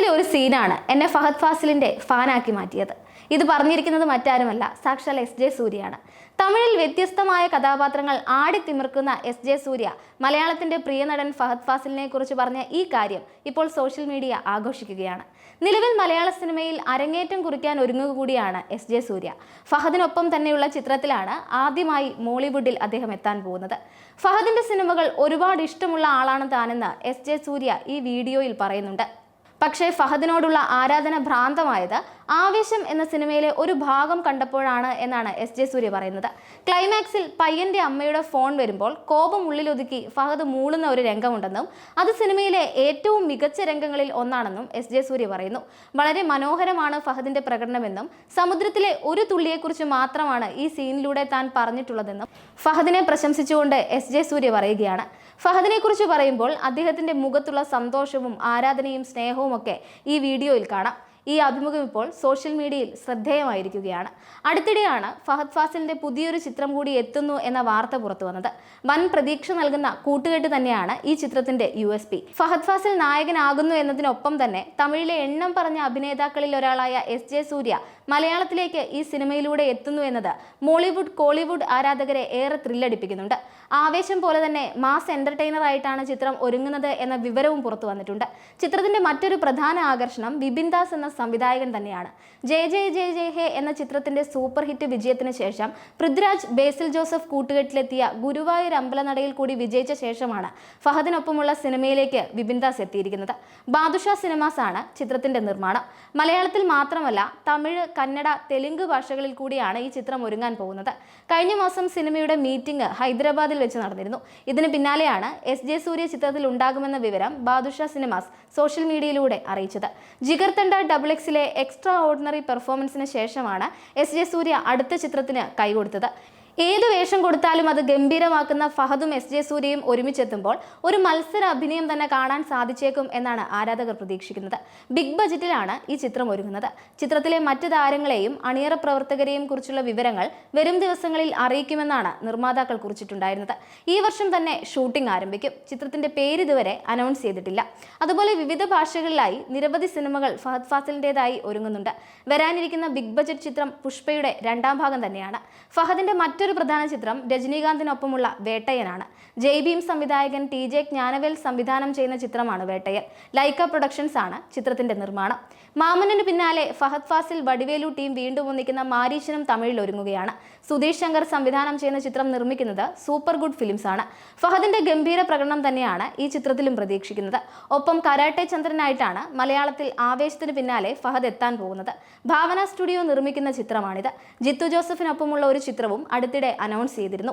ചിത്രത്തിലെ ഒരു സീനാണ് എന്നെ ഫഹദ് ഫാസിലിന്റെ ഫാനാക്കി മാറ്റിയത്. ഇത് പറഞ്ഞിരിക്കുന്നത് മറ്റാരുമല്ല, സാക്ഷാൽ എസ്.ജെ. സൂര്യയാണ്. തമിഴിൽ വ്യത്യസ്തമായ കഥാപാത്രങ്ങൾ ആടിത്തിമിർക്കുന്ന എസ്.ജെ. സൂര്യ മലയാളത്തിന്റെ പ്രിയ നടൻ ഫഹദ് ഫാസിലിനെ കുറിച്ച് പറഞ്ഞ ഈ കാര്യം ഇപ്പോൾ സോഷ്യൽ മീഡിയ ആഘോഷിക്കുകയാണ്. നിലവിൽ മലയാള സിനിമയിൽ അരങ്ങേറ്റം കുറിക്കാൻ ഒരുങ്ങുക കൂടിയാണ് എസ്.ജെ. സൂര്യ. ഫഹദിനൊപ്പം തന്നെയുള്ള ചിത്രത്തിലാണ് ആദ്യമായി മോളിവുഡിൽ അദ്ദേഹം എത്താൻ പോകുന്നത്. ഫഹദിന്റെ സിനിമകൾ ഒരുപാട് ഇഷ്ടമുള്ള ആളാണ് താനെന്ന് എസ്.ജെ. സൂര്യ ഈ വീഡിയോയിൽ പറയുന്നുണ്ട്. പക്ഷേ ഫഹദിനോടുള്ള ആരാധന ഭ്രാന്തമായത് ആവേശം എന്ന സിനിമയിലെ ഒരു ഭാഗം കണ്ടപ്പോഴാണ് എന്നാണ് എസ്.ജെ. സൂര്യ പറയുന്നത്. ക്ലൈമാക്സിൽ പയ്യന്റെ അമ്മയുടെ ഫോൺ വരുമ്പോൾ കോപം ഉള്ളിലൊതുക്കി ഫഹദ് മൂളുന്ന ഒരു രംഗമുണ്ടെന്നും അത് സിനിമയിലെ ഏറ്റവും മികച്ച രംഗങ്ങളിൽ ഒന്നാണെന്നും എസ്.ജെ. സൂര്യ പറയുന്നു. വളരെ മനോഹരമാണ് ഫഹദിന്റെ പ്രകടനമെന്നും സമുദ്രത്തിലെ ഒരു തുള്ളിയെക്കുറിച്ച് മാത്രമാണ് ഈ സീനിലൂടെ താൻ പറഞ്ഞിട്ടുള്ളതെന്നും ഫഹദിനെ പ്രശംസിച്ചുകൊണ്ട് എസ്.ജെ. സൂര്യ പറയുകയാണ്. ഫഹദിനെ കുറിച്ച് പറയുമ്പോൾ അദ്ദേഹത്തിന്റെ മുഖത്തുള്ള സന്തോഷവും ആരാധനയും സ്നേഹവും ഒക്കെ ഈ വീഡിയോയിൽ കാണാം. ഈ അഭിമുഖം ഇപ്പോൾ സോഷ്യൽ മീഡിയയിൽ ശ്രദ്ധേയമായിരിക്കുകയാണ്. അടുത്തിടെയാണ് ഫഹദ് ഫാസിലിന്റെ പുതിയൊരു ചിത്രം കൂടി എത്തുന്നു എന്ന വാർത്ത പുറത്തു വന്നത്. വൻ പ്രതീക്ഷ നൽകുന്ന കൂട്ടുകെട്ട് തന്നെയാണ് ഈ ചിത്രത്തിന്റെ USP. ഫഹദ് ഫാസിൽ നായകനാകുന്നു എന്നതിനൊപ്പം തന്നെ തമിഴിലെ എണ്ണം പറഞ്ഞ അഭിനേതാക്കളിൽ ഒരാളായ എസ്.ജെ. സൂര്യ മലയാളത്തിലേക്ക് ഈ സിനിമയിലൂടെ എത്തുന്നു എന്നത് മോളിവുഡ് കോളിവുഡ് ആരാധകരെ ഏറെ ത്രില്ലടിപ്പിക്കുന്നുണ്ട്. ആവേശം പോലെ തന്നെ മാസ് എന്റർടൈനർ ആയിട്ടാണ് ചിത്രം ഒരുങ്ങുന്നത് എന്ന വിവരവും പുറത്തു വന്നിട്ടുണ്ട്. ചിത്രത്തിന്റെ മറ്റൊരു പ്രധാന ആകർഷണം വിപിൻ ദാസ് എന്ന സംവിധായകൻ തന്നെയാണ്. ജയ ജയ ജയ ജയ ഹേ എന്ന ചിത്രത്തിന്റെ സൂപ്പർ ഹിറ്റ് വിജയത്തിന് ശേഷം പൃഥ്വിരാജ് ബേസിൽ ജോസഫ് കൂട്ടുകെട്ടിലെത്തിയ ഗുരുവായൂർ അമ്പലനടയിൽ കൂടി വിജയിച്ച ശേഷമാണ് ഫഹദിനൊപ്പമുള്ള സിനിമയിലേക്ക് വിപിൻ ദാസ് എത്തിയിരിക്കുന്നത്. ബാദുഷ സിനിമാസ് ആണ് ചിത്രത്തിന്റെ നിർമ്മാണം. മലയാളത്തിൽ മാത്രമല്ല തമിഴ്, കന്നഡ, തെലുങ്ക് ഭാഷകളിൽ കൂടിയാണ് ഈ ചിത്രം ഒരുങ്ങാൻ പോകുന്നത്. കഴിഞ്ഞ മാസം സിനിമയുടെ മീറ്റിംഗ് ഹൈദരാബാദിൽ വെച്ച് നടന്നിരുന്നു. ഇതിന് പിന്നാലെയാണ് എസ്.ജെ. സൂര്യ ചിത്രത്തിൽ ഉണ്ടാകുമെന്ന വിവരം ബാദുഷ സിനിമാസ് സോഷ്യൽ മീഡിയയിലൂടെ അറിയിച്ചത്. ജിഗർ തണ്ട XXXലെ എക്സ്ട്രാ ഓർഡിനറി പെർഫോമൻസിന് ശേഷമാണ് എസ്.ജെ. സൂര്യ അടുത്ത ചിത്രത്തിന് കൈകൊടുത്തത്. ഏത് വേഷം കൊടുത്താലും അത് ഗംഭീരമാക്കുന്ന ഫഹദും എസ്.ജെ. സൂര്യയും ഒരുമിച്ചെത്തുമ്പോൾ ഒരു മത്സര അഭിനയം തന്നെ കാണാൻ സാധിച്ചേക്കും എന്നാണ് ആരാധകർ പ്രതീക്ഷിക്കുന്നത്. ബിഗ് ബജറ്റിലാണ് ഈ ചിത്രം ഒരുങ്ങുന്നത്. ചിത്രത്തിലെ മറ്റ് താരങ്ങളെയും അണിയറ പ്രവർത്തകരെയും കുറിച്ചുള്ള വിവരങ്ങൾ വരും ദിവസങ്ങളിൽ അറിയിക്കുമെന്നാണ് നിർമ്മാതാക്കൾ കുറിച്ചിട്ടുണ്ടായിരുന്നത്. ഈ വർഷം തന്നെ ഷൂട്ടിംഗ് ആരംഭിക്കും. ചിത്രത്തിന്റെ പേര് ഇതുവരെ അനൗൺസ് ചെയ്തിട്ടില്ല. അതുപോലെ വിവിധ ഭാഷകളിലായി നിരവധി സിനിമകൾ ഫഹദ് ഫാസിലിന്റേതായി ഒരുങ്ങുന്നുണ്ട്. വരാനിരിക്കുന്ന ബിഗ് ബജറ്റ് ചിത്രം പുഷ്പയുടെ രണ്ടാം ഭാഗം തന്നെയാണ്. ഫഹദിന്റെ മറ്റൊരു പ്രധാന ചിത്രം രജനീകാന്തിനൊപ്പമുള്ള വേട്ടയനാണ്. ജയ് ഭീം സംവിധായകൻ TJ ജ്ഞാനവേൽ സംവിധാനം ചെയ്യുന്ന ചിത്രമാണ് വേട്ടയൻ. ലൈക്ക പ്രൊഡക്ഷൻസ് ആണ് ചിത്രത്തിന്റെ നിർമ്മാണം. മാമനു പിന്നാലെ ഫഹദ് ഫാസിൽ വടിവേലു ടീം വീണ്ടും ഒന്നിക്കുന്ന മാരീശനും തമിഴിൽ ഒരുങ്ങുകയാണ്. സുധീഷ് ശങ്കർ സംവിധാനം ചെയ്യുന്ന ചിത്രം നിർമ്മിക്കുന്നത് സൂപ്പർ ഗുഡ് ഫിലിംസ് ആണ്. ഫഹദിന്റെ ഗംഭീര പ്രകടനം തന്നെയാണ് ഈ ചിത്രത്തിലും പ്രതീക്ഷിക്കുന്നത്. ഒപ്പം കരാട്ടെ ചന്ദ്രനായിട്ടാണ് മലയാളത്തിൽ ആവേശത്തിന് പിന്നാലെ ഫഹദ് എത്താൻ പോകുന്നത്. ഭാവന സ്റ്റുഡിയോ നിർമ്മിക്കുന്ന ചിത്രമാണിത്. ജിത്തു ജോസഫിനൊപ്പമുള്ള ഒരു ചിത്രവും അടുത്തിടെ അനൗൺസ് ചെയ്തിരുന്നു.